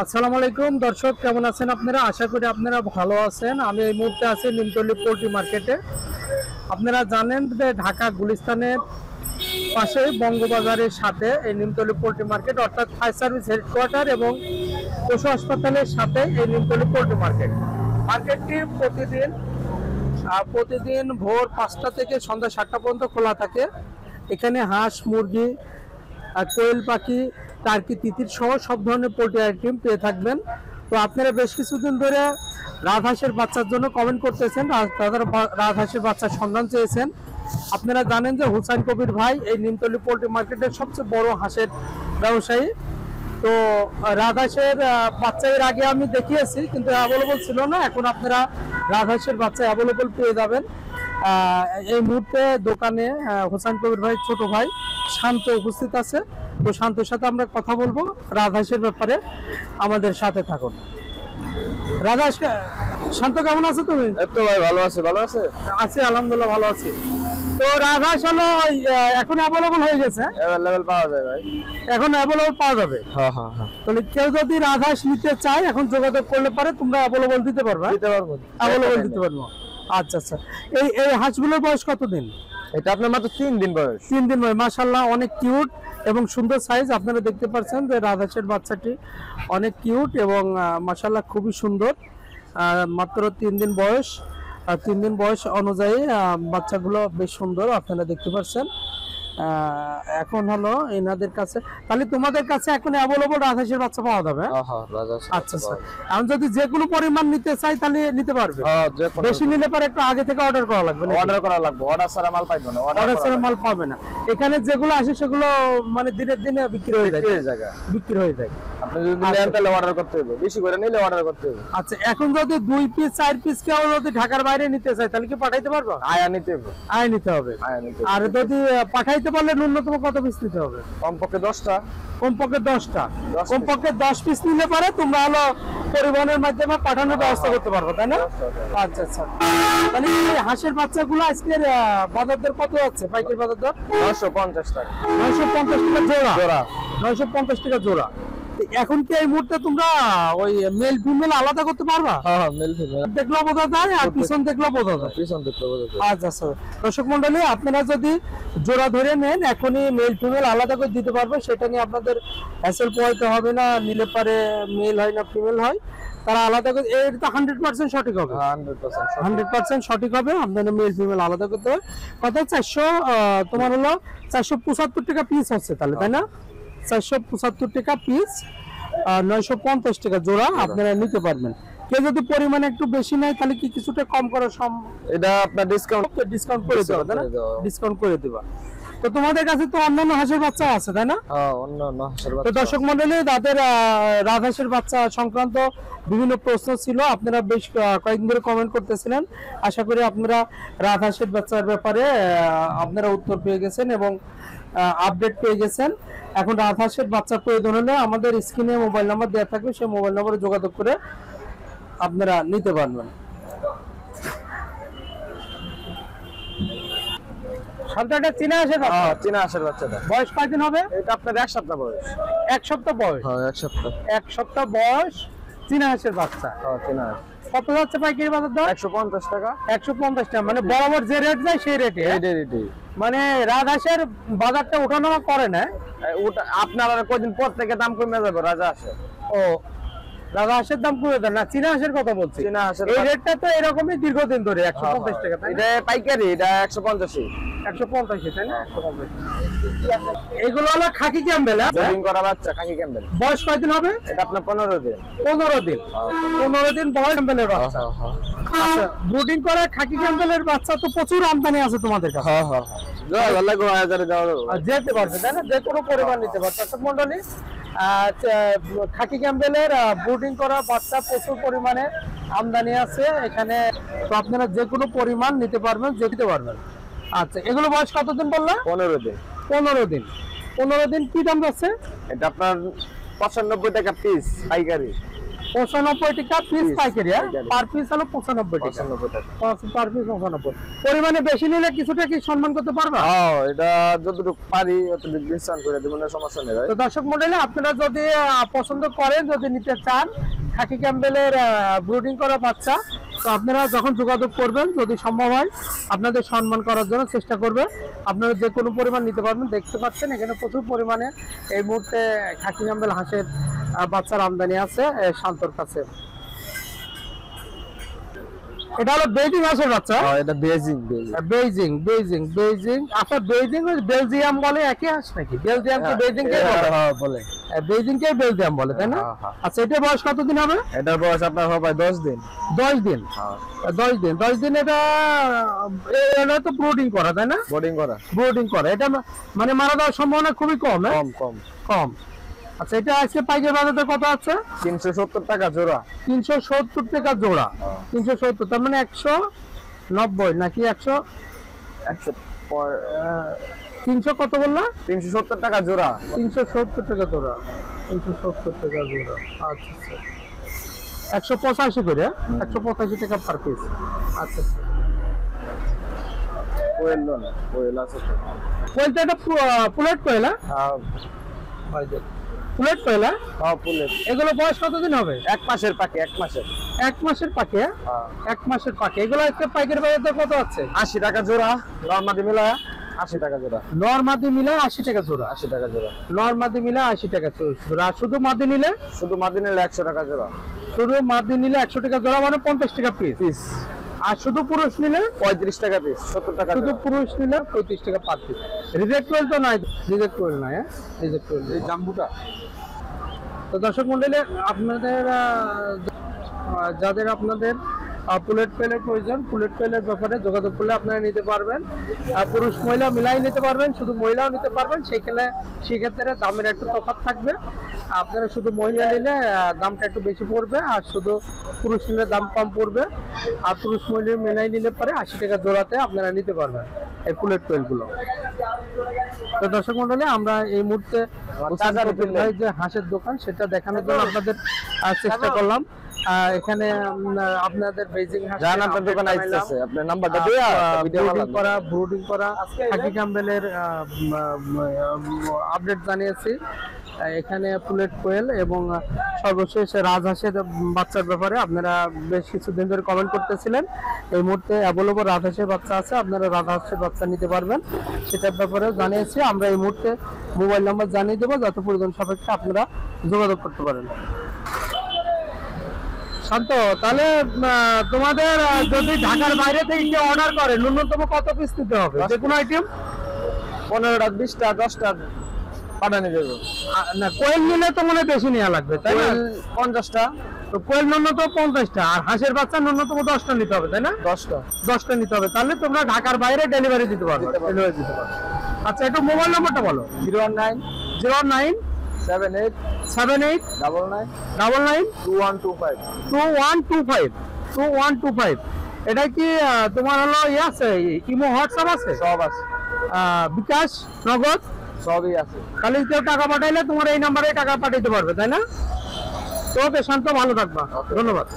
আসসালামু আলাইকুম দর্শক, কেমন আছেন আপনারা? আশা করি আপনারা ভালো আছেন। আমি এই মুহূর্তে আছি নিমতলী পোল্ট্রি মার্কেটে। আপনারা জানেন যে ঢাকা গুলিস্তানের পাশে বঙ্গবাজারের সাথে এই নিমতলী পোল্ট্রি মার্কেট, অর্থাৎ ফায়ার সার্ভিস হেডকোয়ার্টার এবং পশু হাসপাতালের সাথে এই নিমতলী পোল্ট্রি মার্কেটটি প্রতিদিন ভোর 5টা থেকে সন্ধ্যা 7টা পর্যন্ত খোলা থাকে। এখানে হাঁস, মুরগি, কোয়েল পাখি, টার্কি, তিতির সহ সব ধরনের পোল্ট্রি আইটেম পেয়ে থাকবেন। তো আপনারা বেশ কিছুদিন ধরে রাজহাঁসের বাচ্চার জন্য কমেন্ট করতেছেন, রাজহাঁসের বাচ্চার সন্ধান চেয়েছেন। আপনারা জানেন যে হুসাইন কবির ভাই এই নিমতলী পোল্ট্রি মার্কেটের সবচেয়ে বড় হাঁসের ব্যবসায়ী। তো রাজহাঁসের বাচ্চা এর আগে আমি দেখিয়েছি, কিন্তু অ্যাভেলেবল ছিল না। এখন আপনারা রাজহাঁসের বাচ্চা অ্যাভেলেবল পেয়ে যাবেন। এই মুহূর্তে দোকানে হুসাইন কবির ভাই ছোট ভাই শান্ত উপস্থিত আছে। তো শান্তর সাথে আমরা কথা বলবো রাজহাঁসের ব্যাপারে। আমাদের সাথে থাকুন। রাজহাঁস, শান্ত কেমন আছো তুমি? তো ভাই ভালো আছে, ভালো আছে। আছি আলহামদুলিল্লাহ, ভালো আছি। তো রাজহাঁস হলো এখন অ্যাভেলেবল হয়ে গেছে? অ্যাভেলেবল পাওয়া যায় ভাই, এখন অ্যাভেলেবল পাওয়া যাবে। হ্যাঁ হ্যাঁ হ্যাঁ। তাহলে কেউ যদি রাজহাঁস নিতে চায় এখন যোগাযোগ করলে পারে, তোমরা অ্যাভেলেবল দিতে পারবে? দিতে পারবো, অ্যাভেলেবল দিতে পারবো। আচ্ছা আচ্ছা। এই হাঁসগুলোর বয়স কতদিন? এটা আপনার মাত্র 3 দিন বয়স। 3 দিন বয়স। মাশাআল্লাহ, অনেক কিউট এবং সুন্দর সাইজ। আপনারা দেখতে পাচ্ছেন যে রাজহাঁসের বাচ্চাটি অনেক কিউট এবং মাশাআল্লাহ খুবই সুন্দর। মাত্র 3 দিন বয়স। 3 দিন বয়স অনুযায়ী বাচ্চাগুলো বেশ সুন্দর, আপনারা দেখতে পাচ্ছেন। এখন হলো এনাদের কাছে, তাহলে তোমাদের কাছে এখন অ্যাভেলেবল রাজহাঁসের বাচ্চা পাওয়া যাবে? আচ্ছা আচ্ছা। এখন যদি যে কোনো পরিমাণ নিতে চাই তাহলে নিতে পারবে? বেশি নিলে পরে একটু আগে থেকে অর্ডার করা লাগবে। অর্ডার করা লাগবে, অর্ডার ছাড়া মাল পাইবে না। অর্ডার ছাড়া মাল পাবে না। এখানে যেগুলো আসে সেগুলো মানে দিনের দিনে বিক্রি হয়ে যায়। বিক্রি হয়ে যায়। আপনি যদি নেন তাহলে অর্ডার করতে হবে, বেশি করে নিলে অর্ডার করতে হবে। আচ্ছা, এখন যদি 2 পিস 4 পিস কেউ যদি ঢাকার বাইরে নিতে চায় তাহলে কি পাঠাইতে পারবো? আয়া নিতে হবে, আয় নিতে হবে। আর যদি পাঠাইতে পারলে ন্যূনতম কত পিস নিতে হবে? কমপক্ষে 10টা। কমপক্ষে 10টা। কমপক্ষে 10 পিস নিলে পরে তোমরা হলো পরিবহনের মাধ্যমে পাঠানোর ব্যবস্থা করতে পারবে, তাই না? আচ্ছা আচ্ছা। তাহলে এই হাঁসের বাচ্চাগুলো আজকের বাজার দর কত আছে? পাইকারি বাজার দর 950 টাকা। 950 টাকা জোড়া। জোড়া 950 টাকা জোড়া। এখন কি এই মুহূর্তে তোমরা ওই মেল ফিমেল আলাদা করতে পারবা? হ্যাঁ, মেল ফিমেল দেখলেও বোঝা যায় আর পিছন দেখলেও বোঝা যায়। পিছন দেখলেও বোঝা যায়। আচ্ছা আচ্ছা। দর্শক মন্ডলী, আপনারা যদি জোড়া ধরে নেন এখনই মেল ফিমেল আলাদা করে দিতে পারবে। সেটা নিয়ে আপনাদের হ্যাসেল পোহাইতে হবে না। নিলে পারে মেল হয় না ফিমেল হয়, তারা আলাদা করে। এটা তো 100% সঠিক হবে। 100% সঠিক হবে। আপনাদের মেল ফিমেল আলাদা করতে হবে। কত? 400 তোমার হলো 475 টাকা পিস হচ্ছে তাহলে, তাই না? 475 টাকা পিস, 950 টাকা জোড়া আপনারা নিতে পারবেন। কেউ যদি পরিমাণে একটু বেশি নেয় তাহলে কি কিছুটা কম করা সম্ভব? এটা আপনার ডিসকাউন্ট করে দেবা, তাই না? ডিসকাউন্ট করে দেবা। তো তোমাদের কাছে তো অন্যান্য হাঁসের বাচ্চা আছে, তাই না? হ্যাঁ, অন্যান্য হাঁসের বাচ্চা। তো দর্শক মণ্ডলী, তাদের রাজহাঁসের বাচ্চা সংক্রান্ত বিভিন্ন প্রশ্ন ছিল, আপনারা বেশ কয়েকদিন ধরে কমেন্ট করতেছিলেন। আশা করি আপনারা রাজহাঁসের বাচ্চার ব্যাপারে আপনারা উত্তর পেয়ে গেছেন এবং আপডেট পেয়ে গেছেন। এখন রাজহাঁসের বাচ্চার প্রয়োজন হলে আমাদের স্ক্রিনে মোবাইল নাম্বার দেওয়া থাকবে, সেই মোবাইল নাম্বারে যোগাযোগ করে আপনারা নিতে পারবেন। সন্তানটা চীনা হাঁসের বাচ্চা? হ্যাঁ, চীনা হাঁসের বাচ্চাটা। বয়স কয়দিন হবে? এটা আপনার 1 সপ্তাহ বয়স। 1 সপ্তাহ বয়স? হ্যাঁ, 1 সপ্তাহ। 1 সপ্তাহ বয়স চীনা হাঁসের বাচ্চা। হ্যাঁ, চীনা হাঁস। কত যাচ্ছে পাইকারি বাজার দর? 150 টাকা। 150 টাকা, মানে বরাবর যে রেট যায় সেই রেটে। মানে রাজহাঁসের বাজারটা ওঠানামা করে না? ওটা আপনার আর কদিন পর থেকে দাম কমে যাবে রাজহাঁসের। ও, রাজহাঁসের দাম কমে যায় না? চীনা হাঁসের কথা বলছি। চীনা হাঁসের এই রেটটা তো এরকমই দীর্ঘদিন ধরে 150 টাকা। এটা পাইকারি, এটা 150। 150, তাই না? এগুলো হলো খাকি ক্যাম্বেল। ব্রিডিং করা বাচ্চা খাকি ক্যাম্বেল। বয়স কয়দিন হবে? এটা আপনার 15 দিন। 15 দিন। 15 দিন বয়স ক্যাম্বেলের বাচ্চা। আচ্ছা, ব্রিডিং করা খাকি ক্যাম্বেলের বাচ্চা তো প্রচুর আমদানি আছে তোমাদের কাছে। হ্যাঁ হ্যাঁ। যেতে পারবে, তাই না? যে কোনো পরিমাণ নিতে পারবে। দর্শক মন্ডলী, খাকি ক্যাম্বেলের ব্রিডিং করা বাচ্চা প্রচুর পরিমাণে আমদানি আছে এখানে। তো আপনারা যে কোনো পরিমাণ নিতে পারবেন, যেতে পারবেন। আচ্ছা, এগুলো বয়স কতদিন বললা? 15 দিন। 15 দিন। 15 দিন কি দাম যাচ্ছে? এটা আপনার 95 টাকা পিস পাইকারি। 95 টাকা পিস পাইকারি, পার পিস হলো 95 টাকা, 95 টাকা। Per piece 95। পরিমাণে বেশি নিলে কিছুটা কি সম্মান করতে পারবা? হ্যাঁ, এটা যতটুকু পারি অতটুকু ডিসকাউন্ট করে দেব, না সমস্যা নেই ভাই। তো দর্শক মণ্ডলী, আপনারা যদি পছন্দ করেন, যদি নিতে চান খাকি ক্যাম্বেলের ব্রুডিং করা বাচ্চা, তো আপনারা যখন যোগাযোগ করবেন, যদি সম্ভব হয় আপনাদের সম্মান করার জন্য চেষ্টা করবে। আপনারা যে কোনো পরিমাণ নিতে পারবেন। দেখতে পাচ্ছেন এখানে প্রচুর পরিমাণে এই মুহূর্তে খাকি ক্যাম্বেল হাঁসের বাচ্চার আমদানি আছে শান্তর কাছে। এটা হলো বেজিং হাঁসের বাচ্চা। হ্যাঁ, এটা বেজিং বেজিং আচ্ছা, বেজিং বেলজিয়াম বলে একই হাঁস নাকি? বেলজিয়াম কি বেজিং কে বলে? হ্যাঁ বলে, বেজিং কে বেলজিয়াম বলে, তাই না? হ্যাঁ। আচ্ছা, এটা বয়স কতদিন হবে? এটার বয়স আপনার হবে 10 দিন। 10 দিন। হ্যাঁ, 10 দিন এটা তো ব্রুডিং করা, তাই না? বোর্ডিং করা। ব্রুডিং করা, এটা মানে মারা যাওয়ার সম্ভাবনা খুবই কম। কম। আচ্ছা, এটা আজকে পাইকারি বাজারে কত আছে? 370 টাকা জোড়া। 370 টাকা জোড়া। 370, তার মানে 190 নাকি 100? 300 কত বললা? 370 টাকা জোড়া। 370 টাকা জোড়া। 370 টাকা জোড়া। আচ্ছা, 185 করে, 185 টাকা পার পিস। আচ্ছা, কোয়েল না, কোয়েল আছে তো। কোয়েলটা এটা পুলেট কোয়েল? হ্যাঁ, পুলেট কোয়েল। হ্যাঁ পুলেট। এগুলো বয়স কতদিন হবে? 1 মাসের পাখি, 1 মাসের। 1 মাসের পাখি। হ্যাঁ, 1 মাসের পাখি। এগুলো আজকে পাইকারি বাজারে কত আছে? 80 টাকা জোড়া। নরমাদি মিলা 80 টাকা জোড়া। নরমাদি মিলে 80 টাকা জোড়া। 80 টাকা জোড়া। নরমাদি মিলে 80 টাকা জোড়া। আর শুধু মাদি নিলে? শুধু মাদি নিলে 100 টাকা জোড়া। শুধু মাদি নিলে 100 টাকা জোড়া, মানে 50 টাকা পিস। আর শুধু পুরুষ নিলে 35 টাকা পিস, 70 টাকা শুধু জোড়া। পুরুষ নিলে 35 টাকা পার পিস। রিজেক্ট কোয়েল তো নাই? রিজেক্ট কোয়েল নাই, হ্যাঁ রিজেক্ট কোয়েল। এই জাম্বুটা। তো দর্শক মণ্ডলী, আপনাদের যাদের আপনাদের পুলেট পেলের প্রয়োজন, পুলেট পেলের ব্যাপারে যোগাযোগ করলে আপনারা নিতে পারবেন। পুরুষ মহিলা মিলাই নিতে পারবেন, শুধু মহিলাও নিতে পারবেন। সেক্ষেত্রে দামের একটু তফাৎ থাকবে। আপনারা শুধু মহিলা নিলে দামটা একটু বেশি পড়বে, আর শুধু পুরুষ নিলে দাম কম পড়বে। আর পুরুষ মহিলা মিলাই নিলে পরে 80 টাকা জোড়াতে আপনারা নিতে পারবেন এই পুলেট পেলগুলো। তো দর্শক মণ্ডলী, আমরা এই মুহূর্তে যে হাঁসের দোকান, সেটা দেখানোর জন্য আপনাদের চেষ্টা করলাম। এখানে আপনাদের বেজিং হাঁস আপনার দোকানে আসছে, আপনার নাম্বারটা দিয়ে ভিডিও ব্রুডিং করা খাকি ক্যাম্বেলের আপডেট জানিয়েছি। এখানে পুলেট কোয়েল এবং সর্বশেষ রাজহাঁসের বাচ্চার ব্যাপারে আপনারা বেশ কিছুদিন ধরে কমেন্ট করতেছিলেন। এই মুহূর্তে অ্যাভেলেবল রাজহাঁসের বাচ্চা আছে, আপনারা রাজহাঁসের বাচ্চা নিতে পারবেন, সেটার ব্যাপারে জানিয়েছি। আমরা এই মুহূর্তে মোবাইল নাম্বার জানিয়ে দেবো, যাতে প্রয়োজন সাপেক্ষে আপনারা যোগাযোগ করতে পারেন। শান্ত, তাহলে তোমাদের যদি ঢাকার বাইরে থেকে কেউ অর্ডার করে, ন্যূনতম কত পিস নিতে হবে? যে কোনো আইটেম 15টা 20টা 10টা পাঠানো যাবে। না, কোয়েল নিলে তো মনে বেশি নেওয়া লাগবে, তাই না? 50টা। তো কোয়েল ন্যূনতম 50টা, আর হাঁসের বাচ্চা ন্যূনতম 10টা নিতে হবে, তাই না? 10টা নিতে হবে। তাহলে তোমরা ঢাকার বাইরে ডেলিভারি দিতে পারবে। আচ্ছা, একটু মোবাইল নাম্বারটা বলো। 019 78 99 2125। এটা কি তোমার হলো আছে ইমো হোয়াটসঅ্যাপ আছে? সব আছে। বিকাশ নগদ সবই আছে। খালি কেউ টাকা পাঠাইলে তোমার এই নাম্বারে টাকা পাঠাইতে পারবে, তাই না? তো ওকে শান্ত, ভালো থাকবা, ধন্যবাদ।